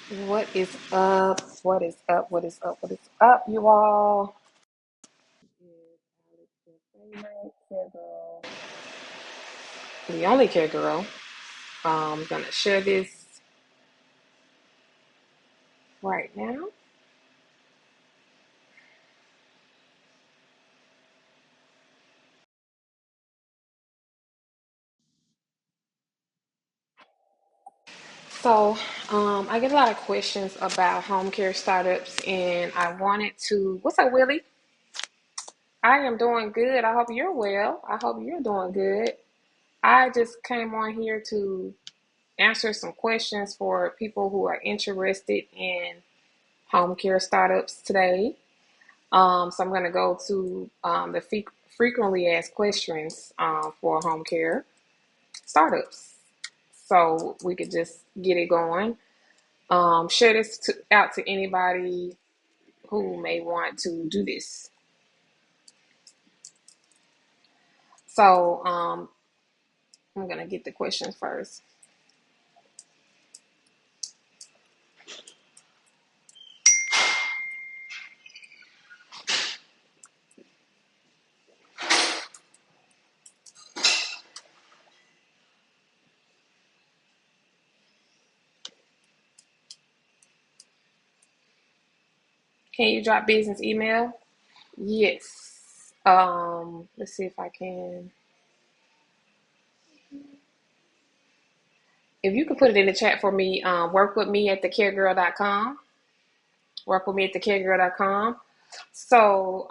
What is up? What is up? What is up? What is up, you all? Is Alex your favorite care girl? The only care girl. I'm gonna share this right now. So, I get a lot of questions about home care startups, and I wanted to. What's up, Willie? I am doing good. I hope you're well. I hope you're doing good. I just came on here to answer some questions for people who are interested in home care startups today. So I'm going to go to the frequently asked questions for home care startups. So we could just get it going. Share this out to anybody who may want to do this. So I'm going to get the questions first. Can you drop business email? Yes. Let's see if I can. If you could put it in the chat for me, work with me at thecaregirl.com. Work with me at thecaregirl.com. So,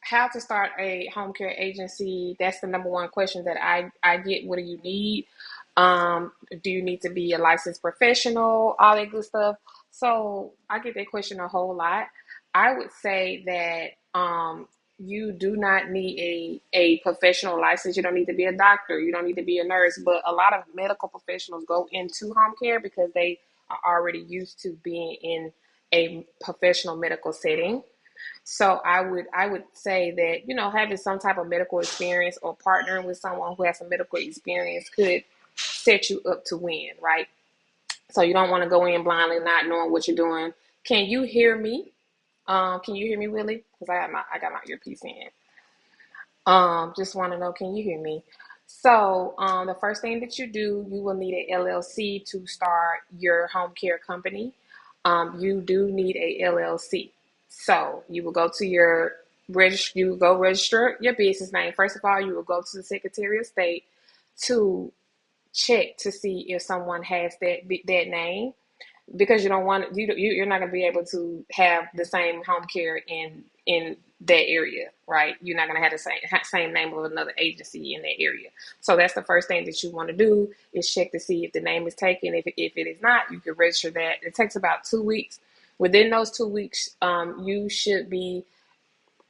how to start a home care agency? That's the number one question that I get. What do you need? Do you need to be a licensed professional? All that good stuff. So I get that question a whole lot. I would say that you do not need a professional license. You don't need to be a doctor. You don't need to be a nurse. But a lot of medical professionals go into home care because they are already used to being in a professional medical setting. So I would say that, having some type of medical experience or partnering with someone who has some medical experience could set you up to win, right? So you don't want to go in blindly, not knowing what you're doing. Can you hear me? Can you hear me, Willie? Because I got my earpiece in. Just want to know, can you hear me? So, the first thing that you do, you will need a LLC to start your home care company. You do need a LLC. So, you will go to your register. You will go register your business name. First of all, you will go to the Secretary of State to check to see if someone has that name, because you don't want you're not going to be able to have the same home care in that area, right? You're not going to have the same name of another agency in that area. So that's the first thing that you want to do, is check to see if the name is taken. If it is not, you can register that. It takes about 2 weeks. Within those 2 weeks, you should be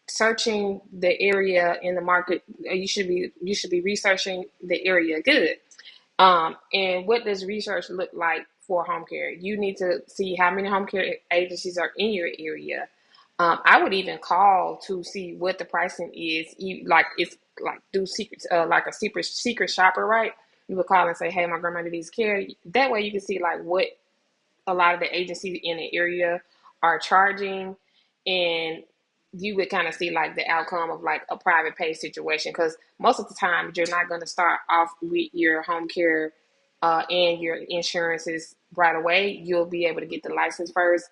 searching the area in the market. You should be researching the area good. And what does research look like for home care? You need to see how many home care agencies are in your area. I would even call to see what the pricing is. Like, it's like do secret, like a secret shopper, right? You would call and say, "Hey, my grandma needs care." That way, you can see like what a lot of the agencies in the area are charging, and you would kind of see like the outcome of like a private pay situation, because most of the time you're not going to start off with your home care and your insurances right away. You'll be able to get the license first,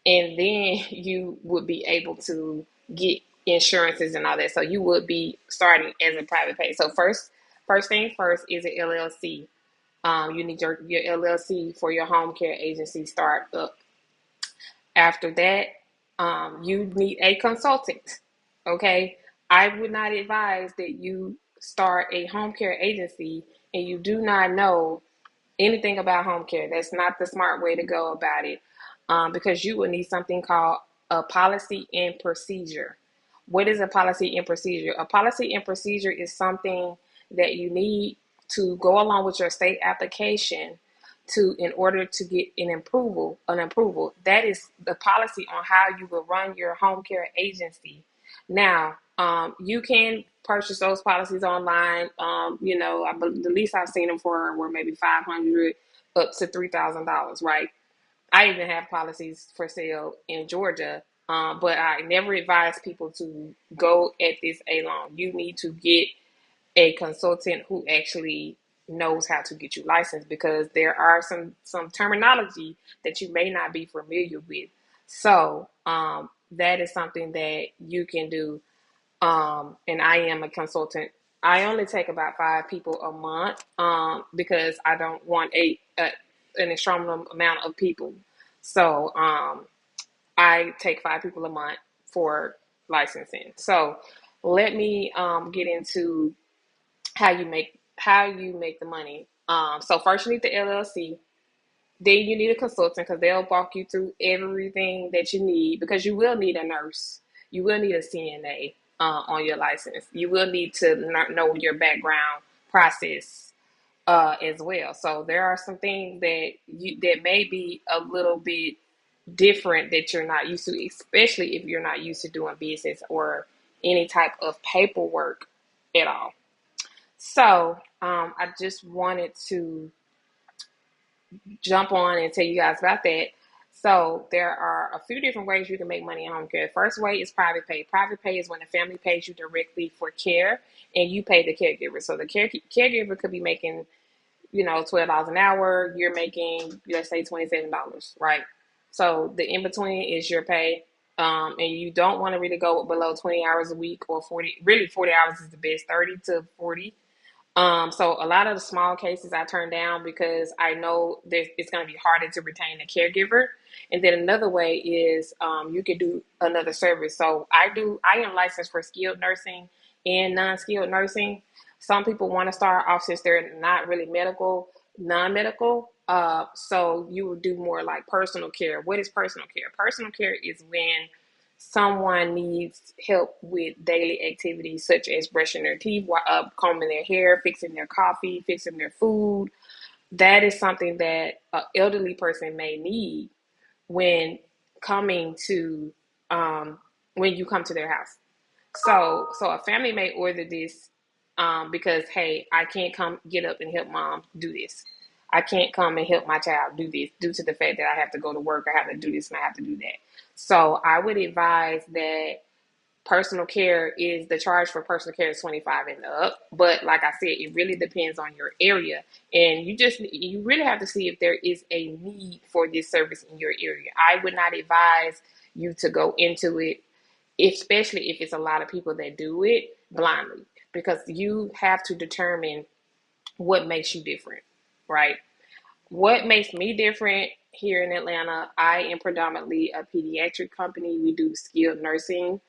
and then you would be able to get insurances and all that. So you would be starting as a private pay. So first thing first is an LLC. You need your LLC for your home care agency start up. After that, you need a consultant. Okay. I would not advise that you start a home care agency and you do not know anything about home care. That's not the smart way to go about it, because you will need something called a policy and procedure. What is a policy and procedure? A policy and procedure is something that you need to go along with your state application to in order to get an approval. That is the policy on how you will run your home care agency. Now, you can purchase those policies online. The least I've seen them for were maybe $500 up to $3,000, right? I even have policies for sale in Georgia, but I never advise people to go at this alone. You need to get a consultant who actually knows how to get you licensed, because there are some terminology that you may not be familiar with. So that is something that you can do. And I am a consultant. I only take about 5 people a month, because I don't want an extreme amount of people. So I take 5 people a month for licensing. So let me get into how you make the money. So first you need the LLC. Then you need a consultant, because they'll walk you through everything that you need, because you will need a nurse. You will need a CNA on your license. You will need to know your background process as well. So there are some things that may be a little bit different that you're not used to, especially if you're not used to doing business or any type of paperwork at all. So I just wanted to jump on and tell you guys about that. So there are a few different ways you can make money in home care. First way is private pay. Private pay is when the family pays you directly for care and you pay the caregiver. So the caregiver could be making, $12 an hour. You're making, let's say, $27, right? So the in between is your pay. And you don't want to really go below 20 hours a week, or 40. Really, 40 hours is the best, 30 to 40. So a lot of the small cases I turn down, because I know it's going to be harder to retain a caregiver. And then another way is you can do another service. So I am licensed for skilled nursing and non-skilled nursing. Some people want to start off, since they're not really non-medical. So you would do more like personal care. What is personal care? Personal care is when someone needs help with daily activities such as brushing their teeth, combing their hair, fixing their coffee, fixing their food. That is something that an elderly person may need when coming to when you come to their house. So a family may order this because, hey, I can't come get up and help mom do this. I can't come and help my child do this due to the fact that I have to go to work, I have to do this, and I have to do that. So I would advise that personal care is the charge for personal care is 25 and up. But like I said, it really depends on your area. And you really have to see if there is a need for this service in your area. I would not advise you to go into it, especially if it's a lot of people that do it blindly, because you have to determine what makes you different, right? What makes me different here in Atlanta, I am predominantly a pediatric company. We do skilled nursing,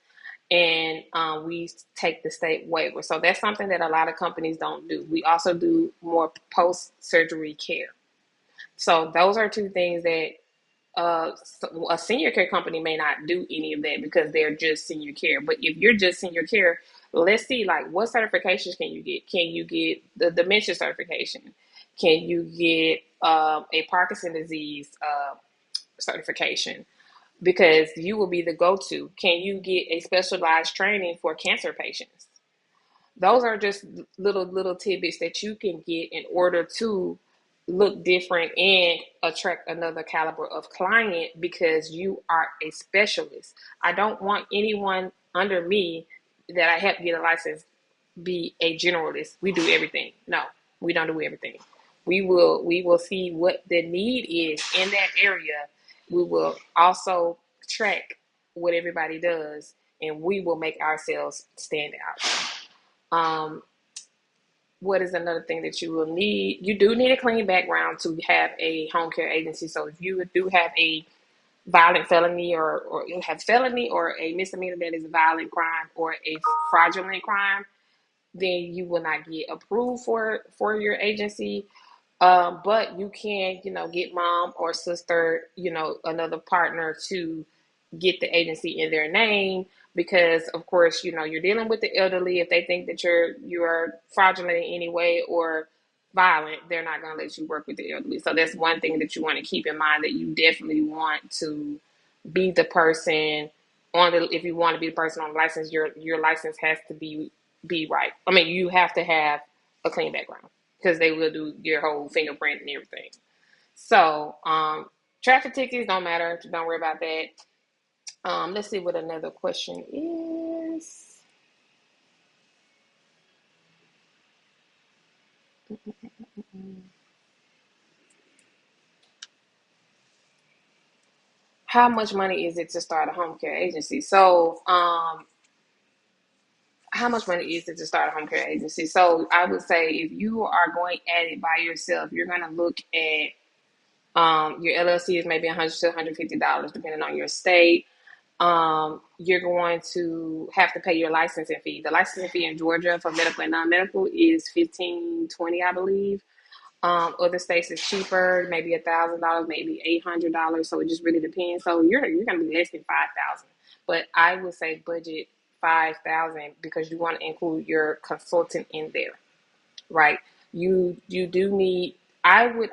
and we take the state waiver. So that's something that a lot of companies don't do. We also do more post-surgery care. So those are two things that a senior care company may not do any of that, because they're just senior care. But if you're just senior care, let's see, like, what certifications can you get? Can you get the dementia certification? Can you get a Parkinson disease certification? Because you will be the go-to. Can you get a specialized training for cancer patients? Those are just little tidbits that you can get in order to look different and attract another caliber of client, because you are a specialist. I don't want anyone under me that I help get a license be a generalist. We do everything. No, we don't do everything. We will see what the need is in that area. We will also track what everybody does, and we will make ourselves stand out. What is another thing that you will need? You do need a clean background to have a home care agency. So if you do have a violent felony, or you have felony or a misdemeanor that is a violent crime or a fraudulent crime, then you will not get approved for your agency. But you can, get mom or sister, another partner to get the agency in their name, because of course, you're dealing with the elderly. If they think that you're fraudulent in any way or violent, they're not going to let you work with the elderly. So that's one thing that you want to keep in mind, that you definitely want to be the person if you want to be the person on the license, your license has to be right. I mean, you have to have a clean background, because they will do your whole fingerprint and everything. So Traffic tickets don't matter. Don't worry about that. Let's see what another question is. How much money is it to start a home care agency? So, how much money is it to start a home care agency? So, I would say if you are going at it by yourself, you're going to look at your LLC is maybe $100 to $150, depending on your state. You're going to have to pay your licensing fee. The licensing fee in Georgia for medical and non-medical is 1520, I believe. Other states is cheaper, maybe $1,000, maybe $800. So it just really depends. So you're gonna be less than 5,000, but I would say budget 5,000 because you want to include your consultant in there, right? You do need. I would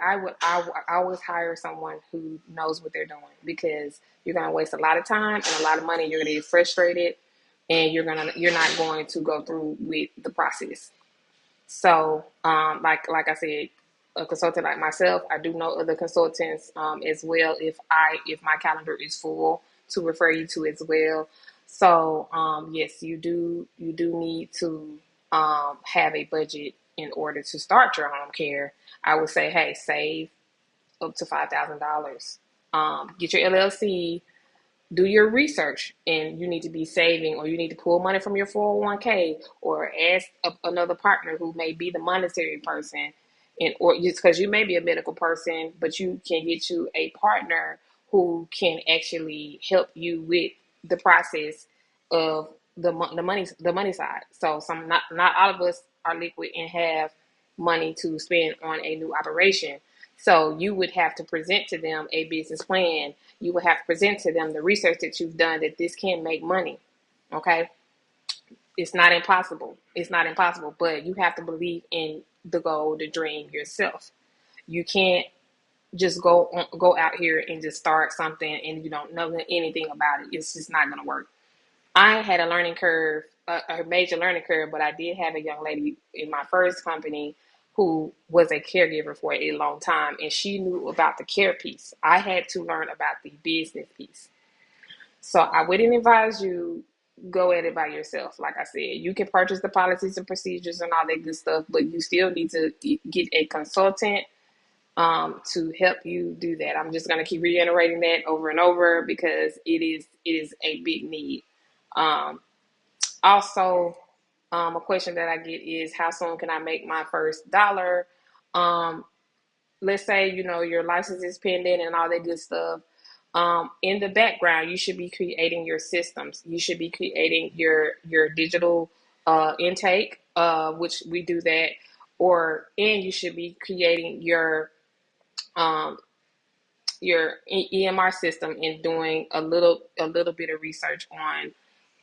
always hire someone who knows what they're doing because you're gonna waste a lot of time and a lot of money. You're gonna get frustrated, and you're not going to go through with the process. So, like I said, a consultant like myself, I do know other consultants as well. If my calendar is full, to refer you to as well. So, yes, you do need to have a budget in order to start your home care. I would say, hey, save up to $5,000. Get your LLC, do your research, and you need to be saving, or you need to pull money from your 401k, or ask another partner who may be the monetary person, and or just because you may be a medical person, but you can get you a partner who can actually help you with the process of the money side. So not all of us are liquid and have money to spend on a new operation. So you would have to present to them a business plan. You would have to present to them the research that you've done that this can make money. Okay. It's not impossible. It's not impossible, but you have to believe in the goal, the dream yourself. You can't just go out here and just start something and you don't know anything about it. It's just not going to work. I had a learning curve, a major learning curve, but I did have a young lady in my first company who was a caregiver for a long time, and she knew about the care piece. I had to learn about the business piece. So I wouldn't advise you go at it by yourself. Like I said, you can purchase the policies and procedures and all that good stuff, but you still need to get a consultant to help you do that. I'm just going to keep reiterating that over and over because it is a big need. Um, Also, a question that I get is how soon can I make my first dollar? Um, let's say your license is pending and all that good stuff. In the background, you should be creating your systems. You should be creating your digital intake, which we do that, and you should be creating um, your EMR system and doing a little bit of research on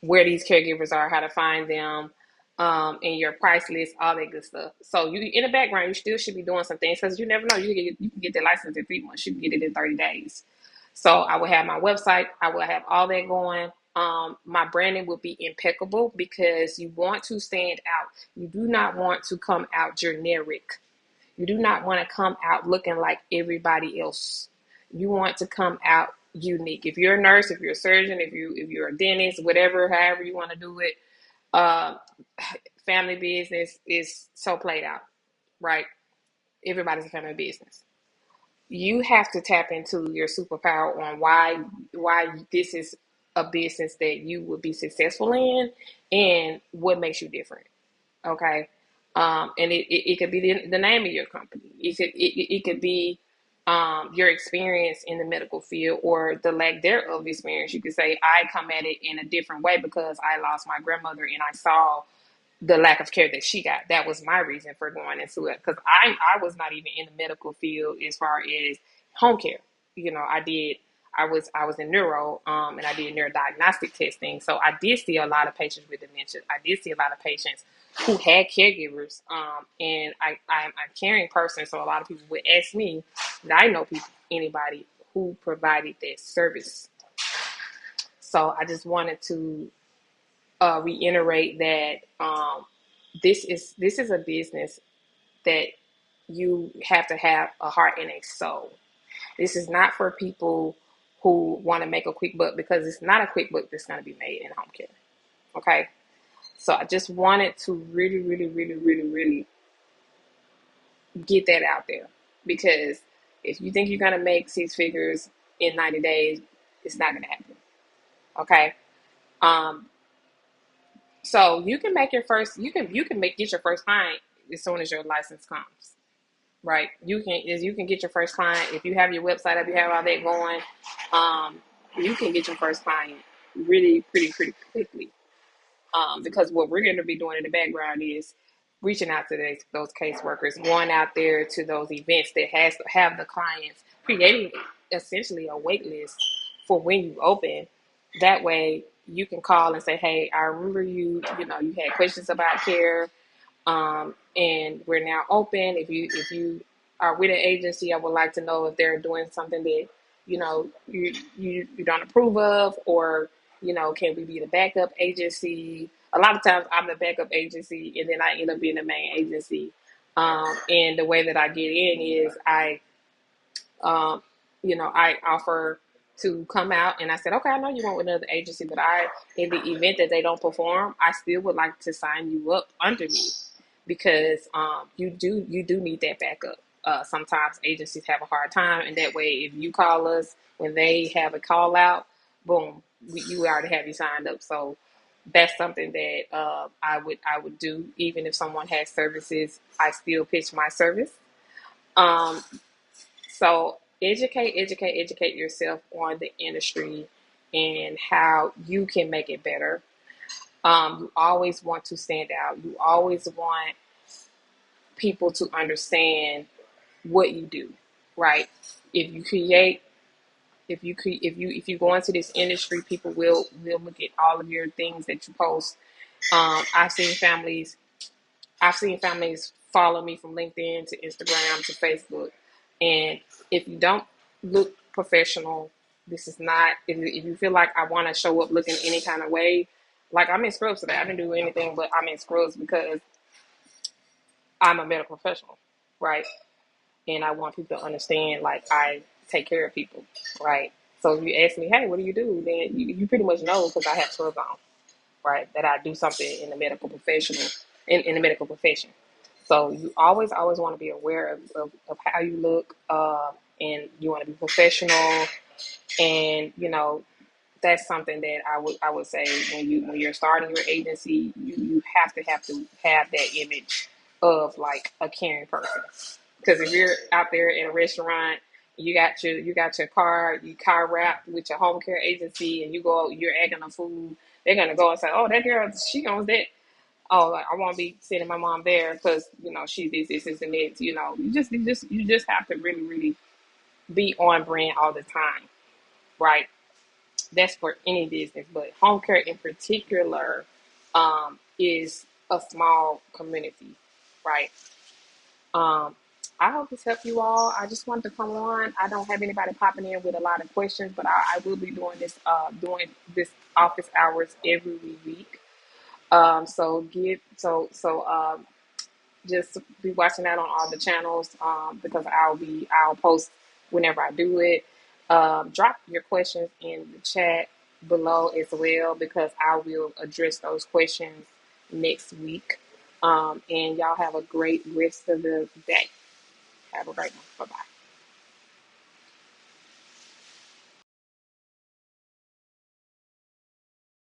where these caregivers are, how to find them, and your price list, all that good stuff. So you in the background, you still should be doing some things because you never know. You can get the license in 3 months. You can get it in 30 days. So I will have my website. I will have all that going. My branding will be impeccable because you want to stand out. You do not want to come out generic. You do not want to come out looking like everybody else. You want to come out unique. If you're a nurse, if you're a surgeon, if you're a dentist, whatever, however you want to do it, uh, family business is so played out, right? Everybody's a family business. You have to tap into your superpower on why this is a business that you would be successful in and what makes you different. Okay. And it could be the name of your company. It could be your experience in the medical field or the lack thereof experience. You could say, I come at it in a different way because I lost my grandmother and I saw the lack of care that she got. That was my reason for going into it because I was not even in the medical field as far as home care. I was in neuro and I did neurodiagnostic testing. So I did see a lot of patients with dementia. I did see a lot of patients who had caregivers. And I'm a caring person, so a lot of people would ask me, did I know anybody who provided that service? So I just wanted to reiterate that this is a business that you have to have a heart and a soul. This is not for people who want to make a quick buck, because it's not a quick buck that's going to be made in home care. Okay. So I just wanted to really, really, really, really, really get that out there, because if you think you're going to make six figures in 90 days, it's not going to happen. Okay. Um, so you can make your first, get your first client as soon as your license comes. Right. You can get your first client if you have your website up, you have all that going. Um, you can get your first client really pretty quickly. Because what we're going to be doing in the background is reaching out to those caseworkers, going out there to those events that has to have the clients, creating essentially a wait list for when you open. That way you can call and say, hey, I remember you had questions about care, and we're now open. If you are with an agency, I would like to know if they're doing something that you don't approve of, or can we be the backup agency? A lot of times I'm the backup agency, and then I end up being the main agency. And the way that I get in is um, I offer to come out, and I said, okay, I know you went with another agency, but in the event that they don't perform, I still would like to sign you up under me, because you do need that backup. Sometimes agencies have a hard time, and that way, if you call us when they have a call out, boom, you already have you signed up. So that's something that I would do, even if someone has services. I still pitch my service. Um, so educate yourself on the industry and how you can make it better. You always want to stand out. You always want people to understand what you do, right? If you create, if you go into this industry, people will look at all of your things that you post. I've seen families follow me from LinkedIn to Instagram to Facebook. And if you don't look professional, this is not, if you feel like I want to show up looking any kind of way, like I'm in scrubs today. I didn't do anything, but I'm in scrubs because I'm a medical professional, right? And I want people to understand, like, I take care of people, right? So if you ask me, hey, what do you do? Then you pretty much know, because I have scrubs on, right? That I do something in the medical professional, in the medical profession. So you always want to be aware of how you look, and you want to be professional. And that's something that I would say, when you're starting your agency, you have that image of like a caring person. Because if you're out there in a restaurant, you got your car wrapped with your home care agency, and you're acting a fool, they're gonna go and say, oh, that girl, she owns that. Oh, like, I won't be sending my mom there because she this and that. You just have to really really be on brand all the time, right? That's for any business, but home care in particular is a small community, right? Um, I hope this helped you all. I just wanted to come on. I don't have anybody popping in with a lot of questions, but I will be doing this office hours every week. Just be watching that on all the channels, because I'll post whenever I do it. Drop your questions in the chat below as well, because I will address those questions next week. And y'all have a great rest of the day. Have a great one. Bye bye.